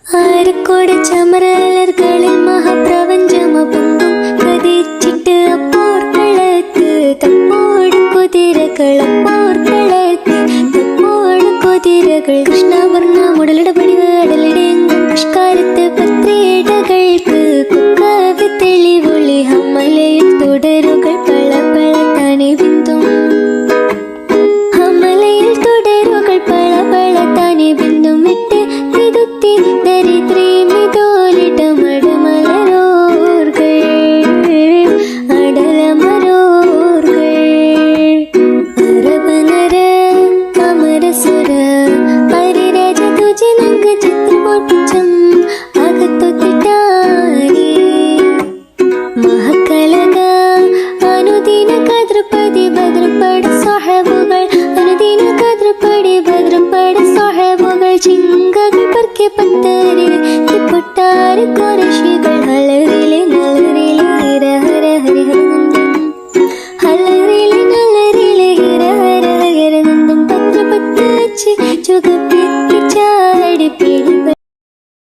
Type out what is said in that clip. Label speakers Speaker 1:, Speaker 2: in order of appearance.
Speaker 1: ആരക്കോട് ചമരലർകളിൽ മഹാപ്രപഞ്ചമപൊങ്കും കതിച്ചിട്ട് അപ്പോർക്കളത്ത് തപ്പോട് കുതിരകളപ്പോർക്കളത്ത് തപ്പോട് കുതിരകൾ കൃഷ്ണവർണ്ണ മുടലിടപടിവ് അടലിടെങ്കും പുഷ്കാരത്ത് പത്രേടകൾക്ക് കുക്കവി തെളിവൊളി ഹമ്മലയിൽ തുടരുകൾ പള പള താനെ ബിന്ദും ഹമ്മലയിൽ തുടരുകൾ പള പള താനെ ബിന്ദും വിട്ട് തിരുത്തി ദരിദ്രീ മിതോലിടമടമലരോർകൾ അടലമരോർകൾ അരബനര അമരസുര പരിരാജ തുജനങ്ക ചിത്രപൊട്ടിച്ചം അകത്തൊത്തിട്ടാരി മഹക്കലക അനുദിന കദ്രപതി ഭദ്രപട സഹബുകൾ അനുദിന കദ്രപടി ഭദ്രപട സഹബുകൾ ചിങ്കകൾ പർക്കെ പത്തരിൽ പൊട്ടാറ് കുറശികൾ ഹലറിലെ നലറിലെ ഹിര ഹര ഹരിഹരനന്ദം ഹലറിലെ നലറിലെ ഹിര ഹര ഹരിഹരനന്ദം പത്ര പത്ത് ചുഗപ്പിച്ച